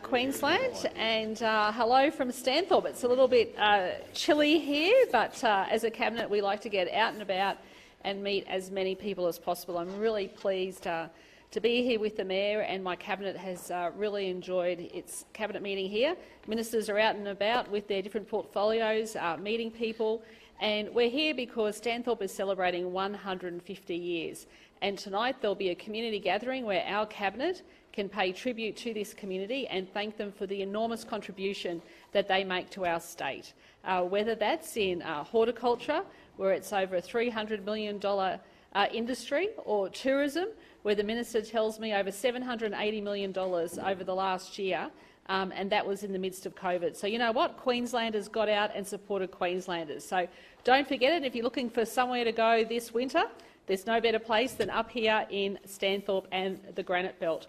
Queensland, and hello from Stanthorpe. It's a little bit chilly here, but as a Cabinet we like to get out and about and meet as many people as possible. I'm really pleased to be here with the Mayor, and my Cabinet has really enjoyed its Cabinet meeting here. Ministers are out and about with their different portfolios, meeting people, and we're here because Stanthorpe is celebrating 150 years. And tonight there'll be a community gathering where our Cabinet can pay tribute to this community and thank them for the enormous contribution that they make to our state. Whether that's in horticulture, where it's over a $300 million industry, or tourism, where the Minister tells me over $780 million over the last year, and that was in the midst of COVID. So you know what? Queenslanders got out and supported Queenslanders. So don't forget it. If you're looking for somewhere to go this winter, there's no better place than up here in Stanthorpe and the Granite Belt.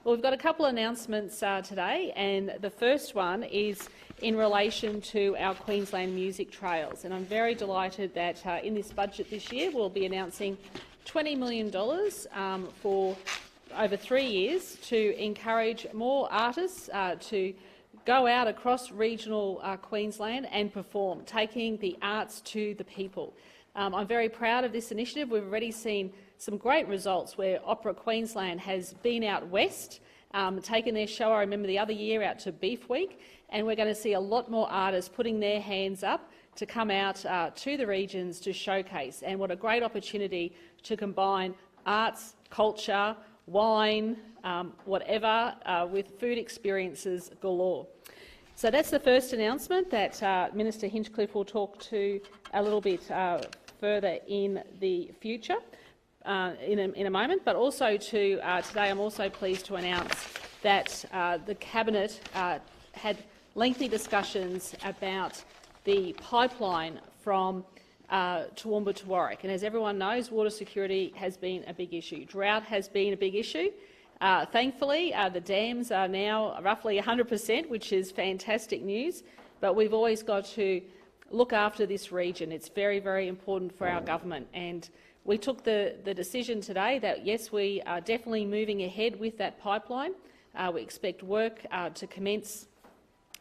Well, we've got a couple of announcements today, and the first one is in relation to our Queensland music trails. And I'm very delighted that in this budget this year we'll be announcing $20 million for over 3 years to encourage more artists to go out across regional Queensland and perform, taking the arts to the people. I'm very proud of this initiative. We've already seen some great results where Opera Queensland has been out west, taken their show, I remember the other year, out to Beef Week, and we're going to see a lot more artists putting their hands up to come out to the regions to showcase. And what a great opportunity to combine arts, culture, wine, whatever, with food experiences galore. So that's the first announcement that Minister Hinchcliffe will talk to a little bit further in the future. In a moment, but also today I'm also pleased to announce that the Cabinet had lengthy discussions about the pipeline from Toowoomba to Warwick. And as everyone knows, water security has been a big issue. Drought has been a big issue. Thankfully, the dams are now roughly 100%, which is fantastic news, but we've always got to look after this region. It's very, very important for our government. And we took the decision today that, yes, we are definitely moving ahead with that pipeline. We expect work to commence,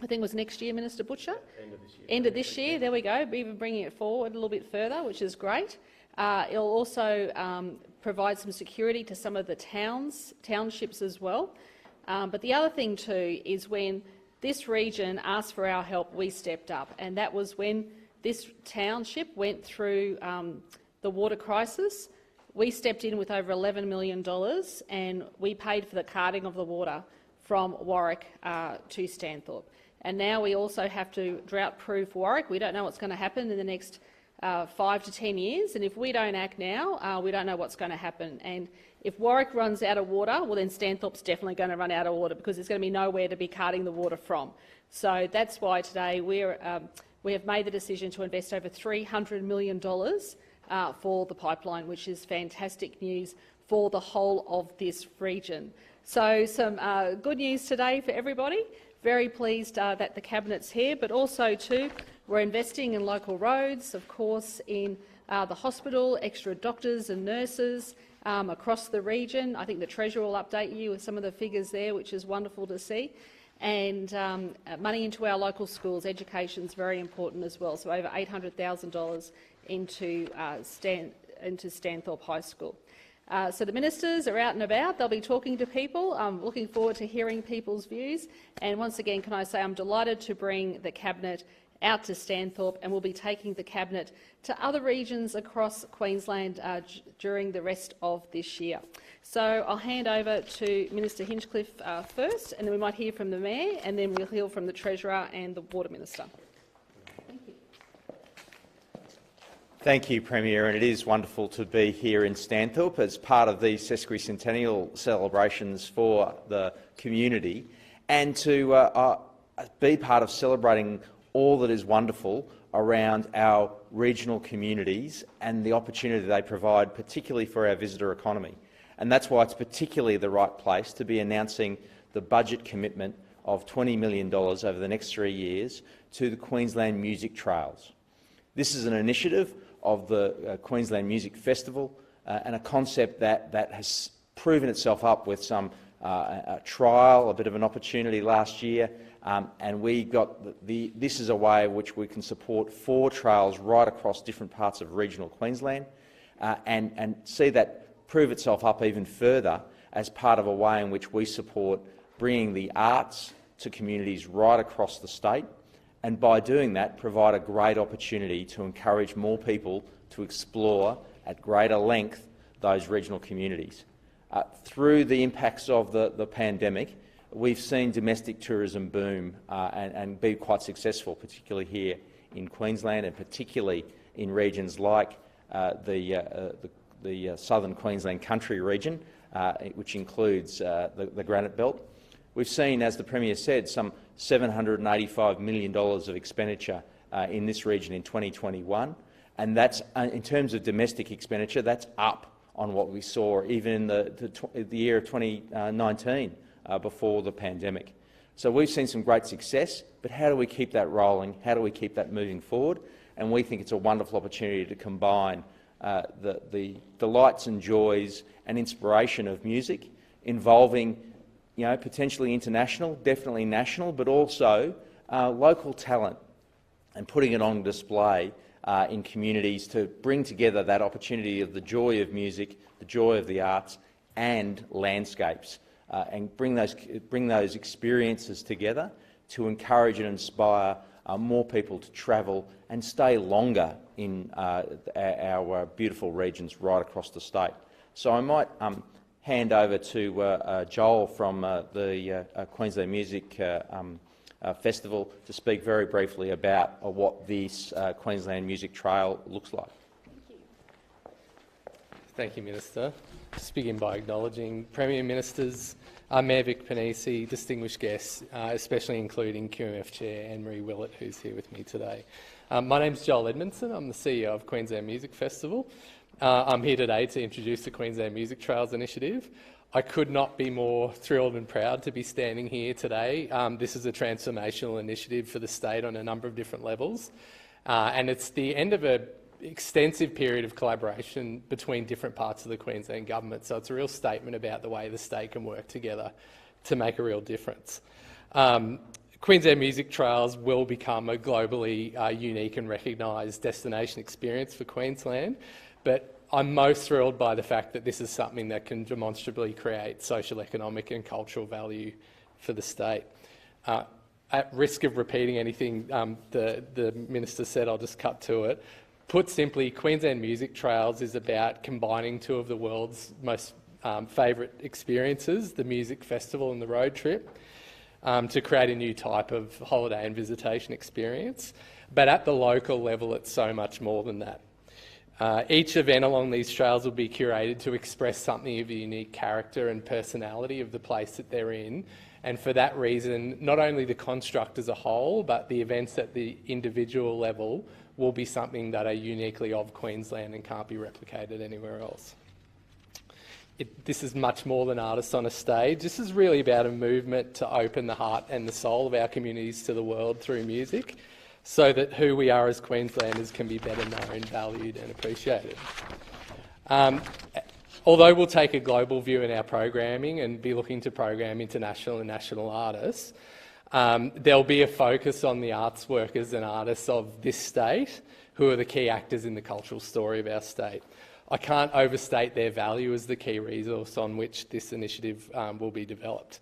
I think it was next year, Minister Butcher? End of this year. End of this year, there we go, even bringing it forward a little bit further, which is great. It'll also provide some security to some of the townships as well. But the other thing too is when this region asked for our help, we stepped up, and that was when this township went through the water crisis. We stepped in with over $11 million, and we paid for the carting of the water from Warwick to Stanthorpe. And now we also have to drought-proof Warwick. We don't know what's going to happen in the next 5 to 10 years, and if we don't act now, we don't know what's going to happen. And if Warwick runs out of water, well then Stanthorpe's definitely going to run out of water, because there's going to be nowhere to be carting the water from. So that's why today we have made the decision to invest over $300 million for the pipeline, which is fantastic news for the whole of this region. So some good news today for everybody. Very pleased that the Cabinet's here, but also too we're investing in local roads, of course, in the hospital, extra doctors and nurses across the region. I think the Treasurer will update you with some of the figures there, which is wonderful to see. And money into our local schools. Education is very important as well, so over $800,000 into Stanthorpe High School. So the ministers are out and about. They'll be talking to people. I'm looking forward to hearing people's views. And once again, can I say I'm delighted to bring the Cabinet out to Stanthorpe, and we'll be taking the Cabinet to other regions across Queensland during the rest of this year. So I'll hand over to Minister Hinchcliffe first, and then we might hear from the Mayor, and then we'll hear from the Treasurer and the Water Minister. Thank you. Thank you, Premier, and it is wonderful to be here in Stanthorpe as part of these sesquicentennial celebrations for the community, and to be part of celebrating all that is wonderful around our regional communities and the opportunity they provide, particularly for our visitor economy. And that's why it's particularly the right place to be announcing the budget commitment of $20 million over the next 3 years to the Queensland Music Trails. This is an initiative of the Queensland Music Festival and a concept that has proven itself up with some a trial, a bit of an opportunity last year, and we got this is a way in which we can support 4 trails right across different parts of regional Queensland, and see that prove itself up even further as part of a way in which we support bringing the arts to communities right across the state, and by doing that provide a great opportunity to encourage more people to explore at greater length those regional communities. Through the impacts of the pandemic, we've seen domestic tourism boom and be quite successful, particularly here in Queensland and particularly in regions like the southern Queensland country region, which includes the Granite Belt. We've seen, as the Premier said, some $785 million of expenditure in this region in 2021, and that's, in terms of domestic expenditure, that's up on what we saw even in the year of 2019, before the pandemic. So we've seen some great success, but how do we keep that rolling? How do we keep that moving forward? And we think it's a wonderful opportunity to combine the delights and joys and inspiration of music, involving, potentially international, definitely national, but also local talent, and putting it on display in communities to bring together that opportunity of the joy of music, the joy of the arts, and landscapes, and bring those experiences together to encourage and inspire more people to travel and stay longer in our beautiful regions right across the state. So I might hand over to Joel from the Queensland Music Festival to speak very briefly about what this Queensland Music Trail looks like. Thank you, Minister. Just begin by acknowledging Premier Ministers, Mayor Vic Panisi, distinguished guests, especially including QMF Chair Anne-Marie Willett, who's here with me today. My name's Joel Edmondson. I'm the CEO of Queensland Music Festival. I'm here today to introduce the Queensland Music Trails Initiative. I could not be more thrilled and proud to be standing here today. This is a transformational initiative for the state on a number of different levels, and it's the end of an extensive period of collaboration between different parts of the Queensland government. So it's a real statement about the way the state can work together to make a real difference. Queensland Music Trails will become a globally unique and recognised destination experience for Queensland, but I'm most thrilled by the fact that this is something that can demonstrably create social, economic and cultural value for the state. At risk of repeating anything the Minister said, I'll just cut to it. Put simply, Queensland Music Trails is about combining 2 of the world's most favourite experiences, the music festival and the road trip, to create a new type of holiday and visitation experience. But at the local level, it's so much more than that. Each event along these trails will be curated to express something of the unique character and personality of the place that they're in. And for that reason, not only the construct as a whole, but the events at the individual level will be something that are uniquely of Queensland and can't be replicated anywhere else. This is much more than artists on a stage. This is really about a movement to open the heart and the soul of our communities to the world through music, so that who we are as Queenslanders can be better known, valued and appreciated. Although we'll take a global view in our programming and be looking to program international and national artists, there'll be a focus on the arts workers and artists of this state who are the key actors in the cultural story of our state. I can't overstate their value as the key resource on which this initiative will be developed.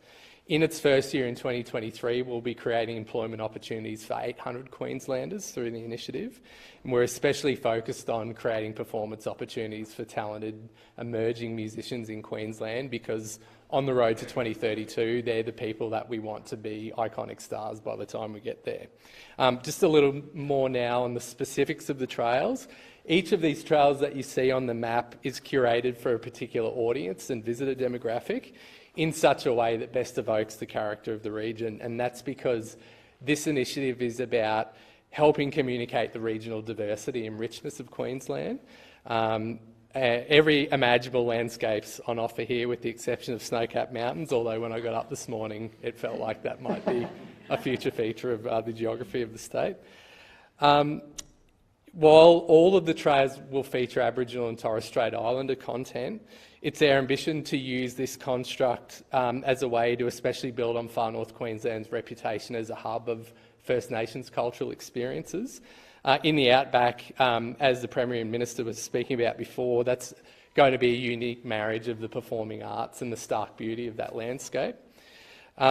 In its first year in 2023, we'll be creating employment opportunities for 800 Queenslanders through the initiative, and we're especially focused on creating performance opportunities for talented emerging musicians in Queensland, because on the road to 2032, they're the people that we want to be iconic stars by the time we get there. Just a little more now on the specifics of the trails. Each of these trails that you see on the map is curated for a particular audience and visitor demographic in such a way that best evokes the character of the region, and that's because this initiative is about helping communicate the regional diversity and richness of Queensland. Every imaginable landscape's on offer here, with the exception of snow-capped mountains, although when I got up this morning it felt like that might be a future feature of the geography of the state. While all of the trails will feature Aboriginal and Torres Strait Islander content, it's our ambition to use this construct as a way to especially build on Far North Queensland's reputation as a hub of First Nations cultural experiences. In the outback, as the Premier and Minister was speaking about before, that's going to be a unique marriage of the performing arts and the stark beauty of that landscape.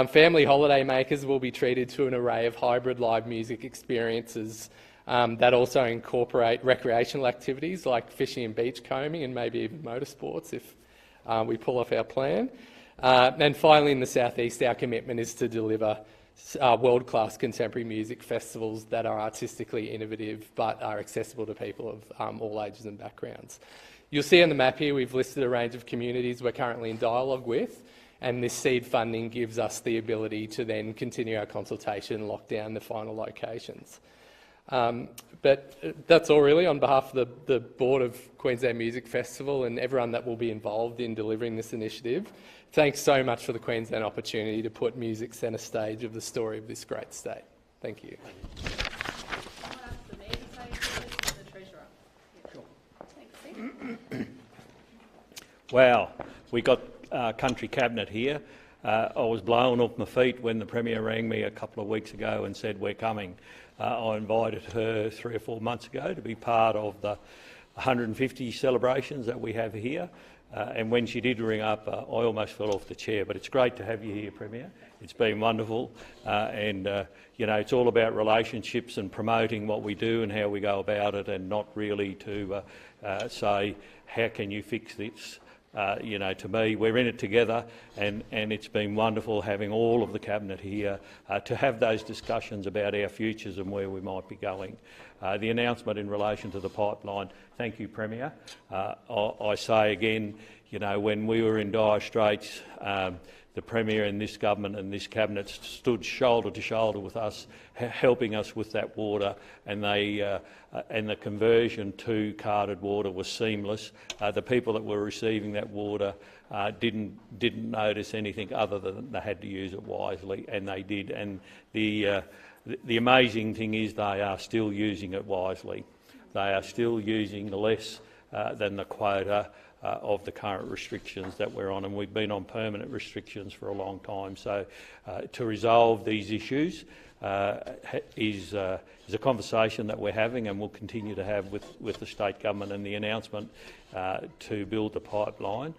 Family holiday makers will be treated to an array of hybrid live music experiences that also incorporate recreational activities like fishing and beachcombing and maybe even motorsports if we pull off our plan. And finally, in the southeast, our commitment is to deliver world-class contemporary music festivals that are artistically innovative but are accessible to people of all ages and backgrounds. You'll see on the map here we've listed a range of communities we're currently in dialogue with, and this seed funding gives us the ability to then continue our consultation and lock down the final locations. But that's all really on behalf of the Board of Queensland Music Festival and everyone that will be involved in delivering this initiative. Thanks so much for the Queensland opportunity to put music centre stage of the story of this great state. Thank you. Wow, we got Country Cabinet here. I was blown off my feet when the Premier rang me a couple of weeks ago and said, we're coming. I invited her 3 or 4 months ago to be part of the 150 celebrations that we have here. And when she did ring up, I almost fell off the chair. But it's great to have you here, Premier. It's been wonderful. You know, it's all about relationships and promoting what we do and how we go about it, and not really to say, how can you fix this? You know, to me, we're in it together, and it's been wonderful having all of the Cabinet here to have those discussions about our futures and where we might be going. The announcement in relation to the pipeline, thank you, Premier. I say again, you know, when we were in dire straits, the Premier and this government and this Cabinet stood shoulder to shoulder with us, helping us with that water, and the conversion to carded water was seamless. The people that were receiving that water didn't notice anything other than they had to use it wisely, and they did. And the amazing thing is they are still using it wisely. They are still using less than the quota of the current restrictions that we're on, and we've been on permanent restrictions for a long time. So to resolve these issues is a conversation that we're having and will continue to have with the state government, and the announcement to build the pipeline.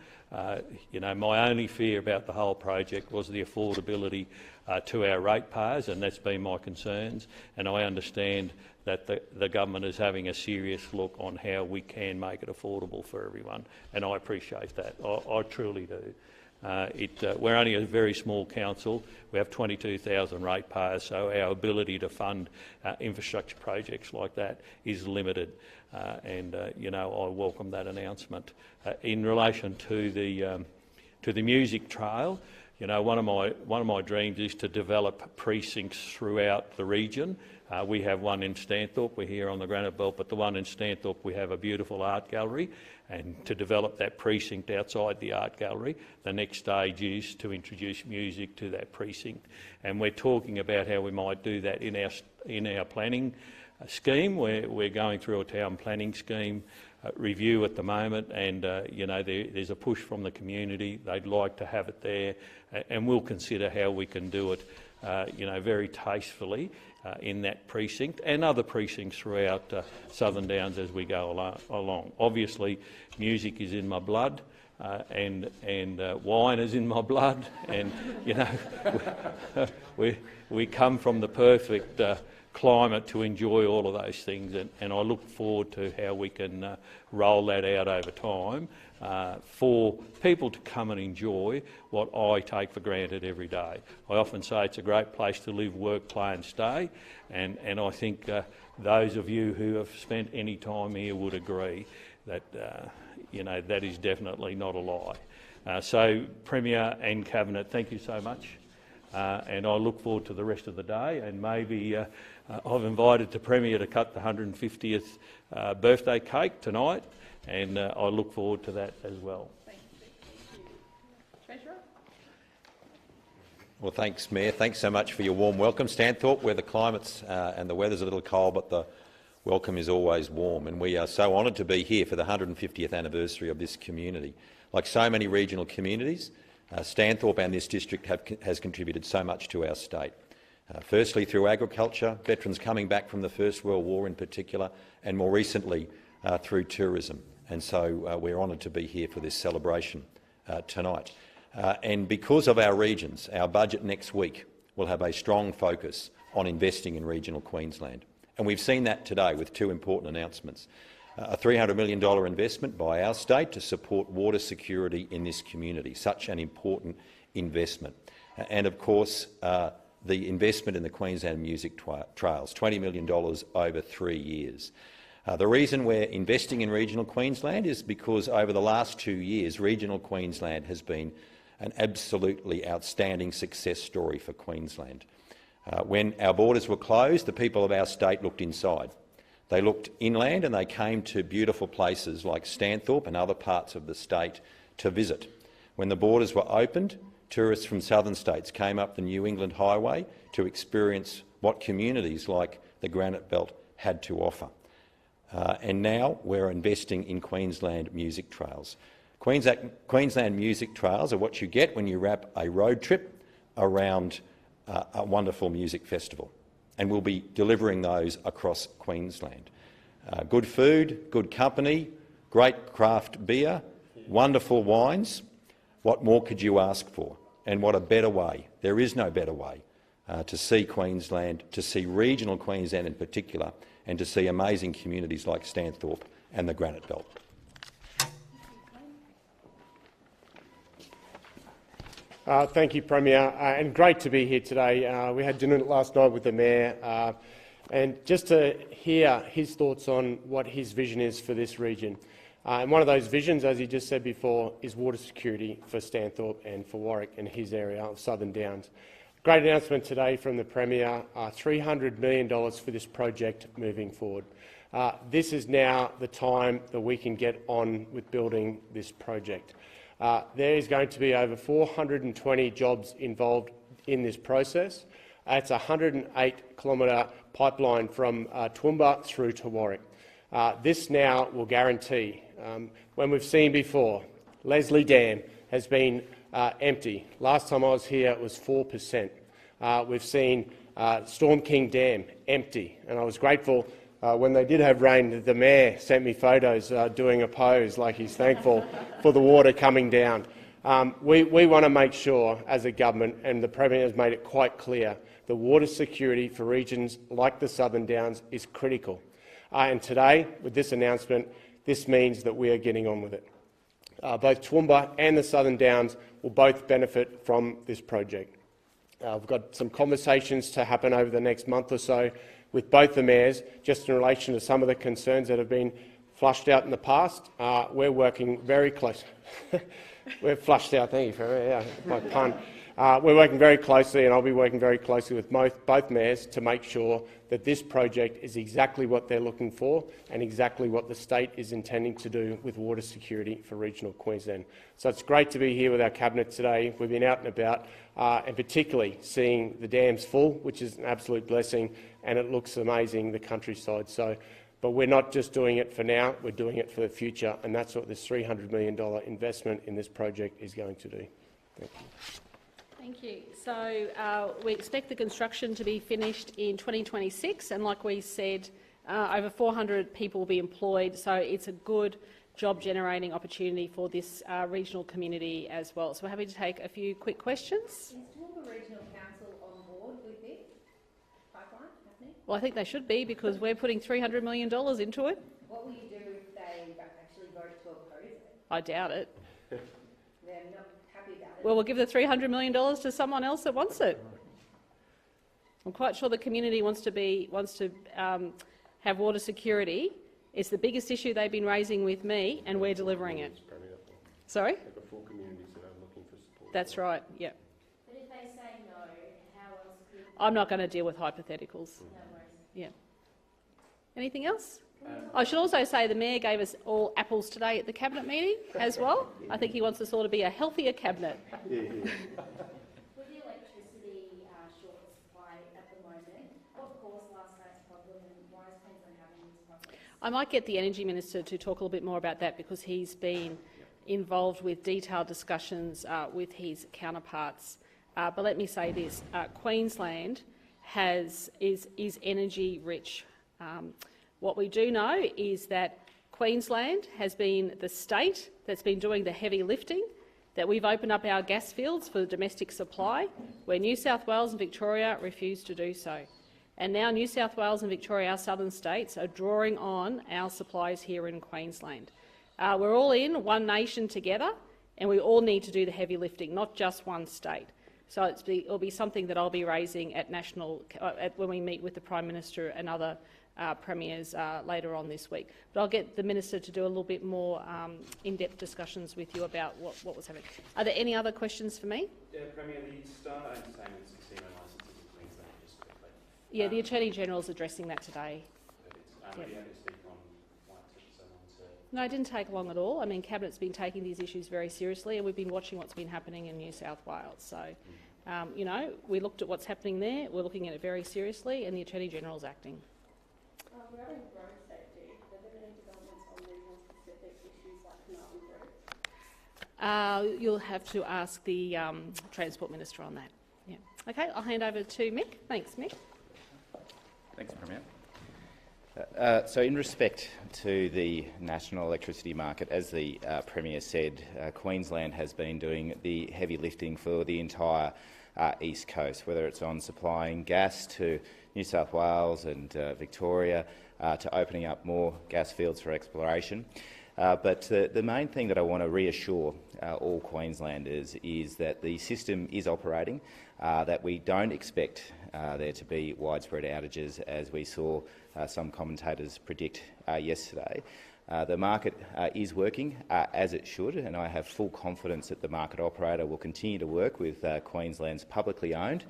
You know, my only fear about the whole project was the affordability to our ratepayers, and that's been my concerns, and I understand that the government is having a serious look on how we can make it affordable for everyone, and I appreciate that. I truly do. We're only a very small council. We have 22,000 ratepayers, so our ability to fund infrastructure projects like that is limited, you know, I welcome that announcement. In relation to the music trail, you know, one of my dreams is to develop precincts throughout the region. We have one in Stanthorpe, we're here on the Granite Belt, but the one in Stanthorpe we have a beautiful art gallery, and to develop that precinct outside the art gallery, the next stage is to introduce music to that precinct. And we're talking about how we might do that in our planning scheme. We're going through a town planning scheme review at the moment, and you know, there's a push from the community. They'd like to have it there, and we'll consider how we can do it, you know, very tastefully in that precinct and other precincts throughout Southern Downs as we go along. Obviously, music is in my blood, and wine is in my blood, and you know, we come from the perfect climate to enjoy all of those things, and I look forward to how we can roll that out over time for people to come and enjoy what I take for granted every day. I often say it's a great place to live, work, play and stay, and I think those of you who have spent any time here would agree that you know, that is definitely not a lie. So, Premier and Cabinet, thank you so much, and I look forward to the rest of the day, and maybe I've invited the Premier to cut the 150th birthday cake tonight, and I look forward to that as well. Thank you. Treasurer? Well, thanks, Mayor. Thanks so much for your warm welcome. Stanthorpe, where the climate's and the weather's a little cold, but the welcome is always warm, and we are so honoured to be here for the 150th anniversary of this community. Like so many regional communities, Stanthorpe and this district has contributed so much to our state. Firstly, through agriculture, veterans coming back from the First World War in particular, and more recently through tourism. And so we're honoured to be here for this celebration tonight. And because of our regions, our budget next week will have a strong focus on investing in regional Queensland. And we've seen that today with two important announcements. A $300 million investment by our state to support water security in this community, such an important investment. And of course, the investment in the Queensland Music Trails, $20 million over 3 years. The reason we're investing in regional Queensland is because over the last 2 years, regional Queensland has been an absolutely outstanding success story for Queensland. When our borders were closed, the people of our state looked inside. They looked inland and they came to beautiful places like Stanthorpe and other parts of the state to visit. When the borders were opened, tourists from southern states came up the New England Highway to experience what communities like the Granite Belt had to offer. And now we're investing in Queensland Music Trails. Queensland Music Trails are what you get when you wrap a road trip around a wonderful music festival, and we'll be delivering those across Queensland. Good food, good company, great craft beer, wonderful wines. What more could you ask for? And what a better way, there is no better way, to see Queensland, to see regional Queensland in particular, and to see amazing communities like Stanthorpe and the Granite Belt. Thank you, Premier, and great to be here today. We had dinner last night with the Mayor, and just to hear his thoughts on what his vision is for this region. And one of those visions, as he just said before, is water security for Stanthorpe and for Warwick and his area of Southern Downs. Great announcement today from the Premier, $300 million for this project moving forward. This is now the time that we can get on with building this project. There is going to be over 420 jobs involved in this process. It's a 108-kilometre pipeline from Toowoomba through to Warwick. This now will guarantee, when we've seen before, Leslie Dam has been empty. Last time I was here it was 4%. We've seen Storm King Dam empty, and I was grateful when they did have rain, the Mayor sent me photos doing a pose like he's thankful for the water coming down. We want to make sure as a government, and the Premier has made it quite clear, the water security for regions like the Southern Downs is critical. And today, with this announcement, this means that we are getting on with it. Both Toowoomba and the Southern Downs will both benefit from this project. We've got some conversations to happen over the next month or so with both the mayors, just in relation to some of the concerns that have been flushed out in the past. We're working very close. We're flushed out, thank you for my pun. We're working very closely, and I'll be working very closely with both mayors to make sure that this project is exactly what they're looking for and exactly what the state is intending to do with water security for regional Queensland. So it's great to be here with our Cabinet today. We've been out and about, and particularly seeing the dams full, which is an absolute blessing, and it looks amazing, the countryside. But we're not just doing it for now, we're doing it for the future, and that's what this $300 million investment in this project is going to do. Thank you. Thank you. So we expect the construction to be finished in 2026, and like we said, over 400 people will be employed, so it's a good job-generating opportunity for this regional community as well. So we're happy to take a few quick questions. Is Toowoomba Regional Council on board with this pipeline happening? Well, I think they should be, because we're putting $300 million into it. What will you do if they actually vote to oppose it? I doubt it. They're not happy about it. Well, we'll give the $300 million to someone else that wants it. I'm quite sure the community wants to have water security. It's the biggest issue they've been raising with me, and we're delivering it. Sorry? There are 4 communities that are looking for support. That's right, yeah. But if they say no, how else could... I'm not going to deal with hypotheticals. No worries. Yeah. Anything else? I should also say the Mayor gave us all apples today at the Cabinet meeting as well. I think he wants us all to be a healthier Cabinet. With the electricity short supply at the moment, what caused last night's problem and why is Queensland having this I might get the Energy Minister to talk a little bit more about that, because he's been involved with detailed discussions with his counterparts. But let me say this, Queensland is energy rich. What we do know is that Queensland has been the state that's been doing the heavy lifting, that we've opened up our gas fields for domestic supply, where New South Wales and Victoria refused to do so. And now New South Wales and Victoria, our southern states, are drawing on our supplies here in Queensland. We're all in one nation together, and we all need to do the heavy lifting, not just one state. So it'll be something that I'll be raising at when we meet with the Prime Minister and other premiers later on this week. But I'll get the Minister to do a little bit more in-depth discussions with you about what was happening. Are there any other questions for me? Premier, the start-owned saying with 16 licences in Queensland, just quickly. Yeah, the Attorney-General is addressing that today. Perfect. You have to speak on why it took so long to... No, it didn't take long at all. I mean, Cabinet's been taking these issues very seriously, and we've been watching what's been happening in New South Wales. So, you know, we looked at what's happening there, we're looking at it very seriously, and the Attorney-General's acting. Regarding road safety, have there been any developments on regional-specific issues like Canal Road? You'll have to ask the Transport Minister on that. Yeah. Okay, I'll hand over to Mick. Thanks, Mick. Thanks, Premier. So in respect to the national electricity market, as the Premier said, Queensland has been doing the heavy lifting for the entire East Coast, whether it's on supplying gas to New South Wales and Victoria, to opening up more gas fields for exploration. But the main thing that I want to reassure all Queenslanders is that the system is operating, that we don't expect there to be widespread outages, as we saw some commentators predict yesterday. The market is working as it should, and I have full confidence that the market operator will continue to work with Queensland's publicly owned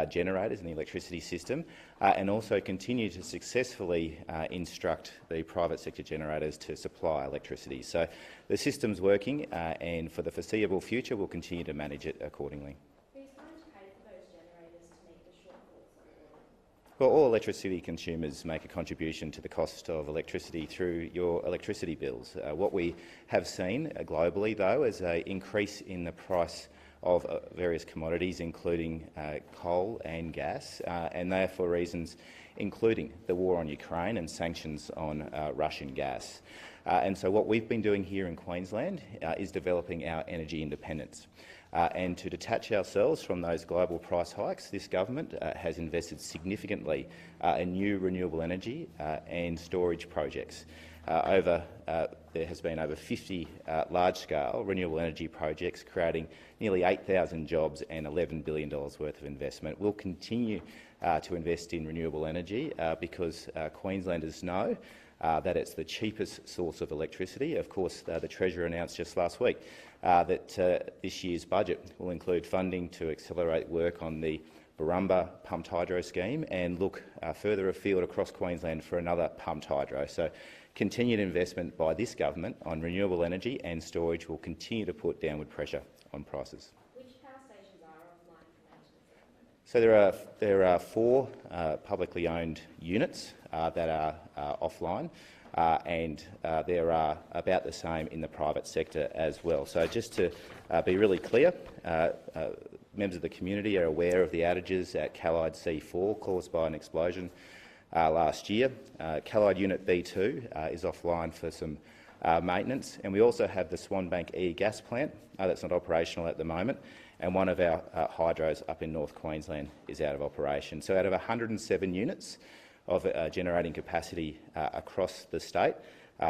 generators in the electricity system, and also continue to successfully instruct the private sector generators to supply electricity. So the system's working, and for the foreseeable future we'll continue to manage it accordingly. Who's going to pay for those generators to meet the shortfalls? Well, all electricity consumers make a contribution to the cost of electricity through your electricity bills. What we have seen globally, though, is an increase in the price of various commodities, including coal and gas, and they are for reasons including the war on Ukraine and sanctions on Russian gas. And so what we've been doing here in Queensland is developing our energy independence. And to detach ourselves from those global price hikes, this government has invested significantly in new renewable energy and storage projects. There has been over 50 large-scale renewable energy projects creating nearly 8,000 jobs and $11 billion worth of investment. We'll continue to invest in renewable energy because Queenslanders know that it's the cheapest source of electricity. Of course, the Treasurer announced just last week that this year's budget will include funding to accelerate work on the Barumba pumped hydro scheme and look further afield across Queensland for another pumped hydro. So continued investment by this government on renewable energy and storage will continue to put downward pressure on prices. Which power stations are offline for maintenance? So there are 4 publicly owned units that are offline, and there are about the same in the private sector as well. So just to be really clear, members of the community are aware of the outages at Callide C4 caused by an explosion last year. Callide Unit B2 is offline for some maintenance, and we also have the Swanbank E gas plant that's not operational at the moment, and one of our hydros up in North Queensland is out of operation. So out of 107 units of generating capacity across the state,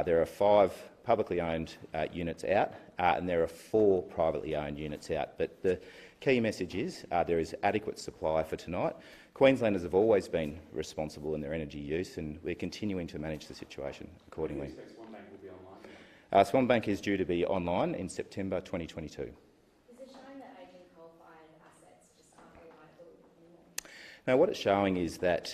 there are 5 publicly owned units out, and there are 4 privately owned units out. But the key message is there is adequate supply for tonight. Queenslanders have always been responsible in their energy use, and we're continuing to manage the situation accordingly. Do you expect Swanbank will be online? Swanbank is due to be online in September 2022. Is it showing that aging coal-fired assets just aren't reliable anymore? Now, what it's showing is that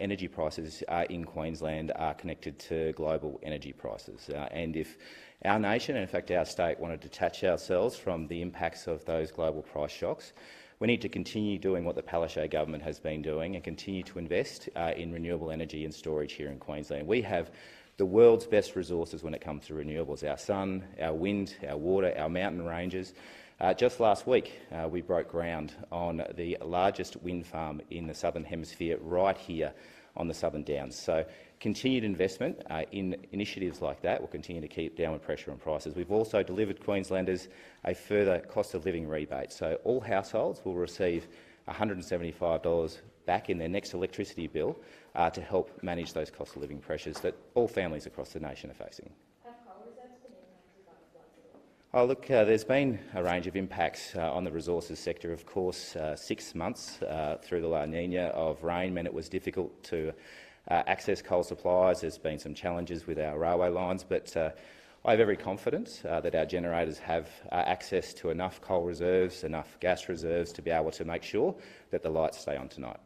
energy prices in Queensland are connected to global energy prices. And if our nation, and in fact our state, want to detach ourselves from the impacts of those global price shocks, We need to continue doing what the Palaszczuk government has been doing and continue to invest in renewable energy and storage here in Queensland. We have the world's best resources when it comes to renewables: our sun, our wind, our water, our mountain ranges. Just last week, we broke ground on the largest wind farm in the Southern Hemisphere right here on the Southern Downs. So continued investment in initiatives like that will continue to keep downward pressure on prices. We've also delivered Queenslanders a further cost of living rebate. So all households will receive $175 back in their next electricity bill to help manage those cost of living pressures that all families across the nation are facing. Oh, look, there's been a range of impacts on the resources sector. Of course, 6 months through the La Nina of rain meant it was difficult to access coal supplies. There's been some challenges with our railway lines, but I have every confidence that our generators have access to enough coal reserves, enough gas reserves to be able to make sure that the lights stay on tonight.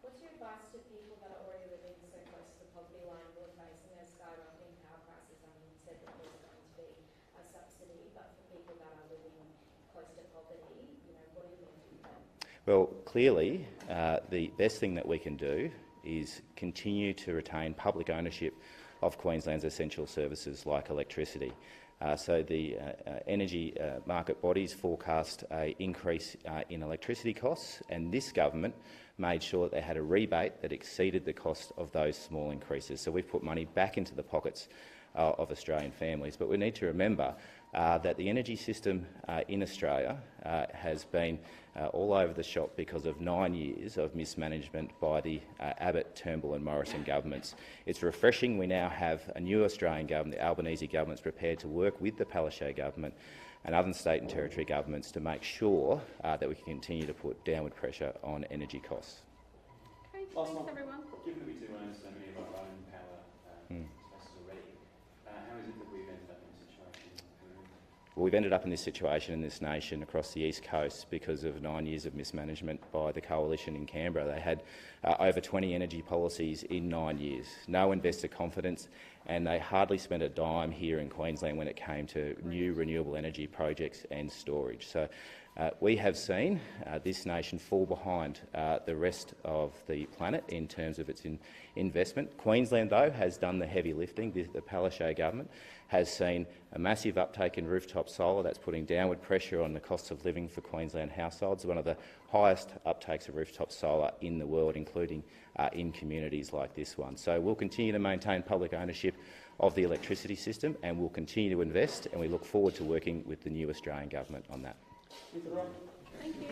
What's your advice to people that are already living so close to the poverty line who are facing those skyrocketing power prices? I mean, you said that there's going to be a subsidy, but for people that are living close to poverty, what are you going to do with them? Well, clearly, the best thing that we can do is continue to retain public ownership of Queensland's essential services like electricity. So the energy market bodies forecast an increase in electricity costs, and this government made sure that they had a rebate that exceeded the cost of those small increases. So we've put money back into the pockets of Australian families. But we need to remember that the energy system in Australia has been all over the shop because of 9 years of mismanagement by the Abbott, Turnbull and Morrison governments. It's refreshing we now have a new Australian government, the Albanese government, prepared to work with the Palaszczuk government and other state and territory governments to make sure that we can continue to put downward pressure on energy costs. Okay, thanks everyone. Given that we do own so many of our own power sources already, how is it that we've ended up in a situation? Well, we've ended up in this situation in this nation across the East Coast because of 9 years of mismanagement by the coalition in Canberra. They had over 20 energy policies in 9 years, no investor confidence, and they hardly spent a dime here in Queensland when it came to new renewable energy projects and storage. So we have seen this nation fall behind the rest of the planet in terms of its investment. Queensland, though, has done the heavy lifting. The Palaszczuk government has seen a massive uptake in rooftop solar. That's putting downward pressure on the cost of living for Queensland households, one of the highest uptakes of rooftop solar in the world, including in communities like this one. So we'll continue to maintain public ownership of the electricity system, and we'll continue to invest, and we look forward to working with the new Australian government on that. Thank you.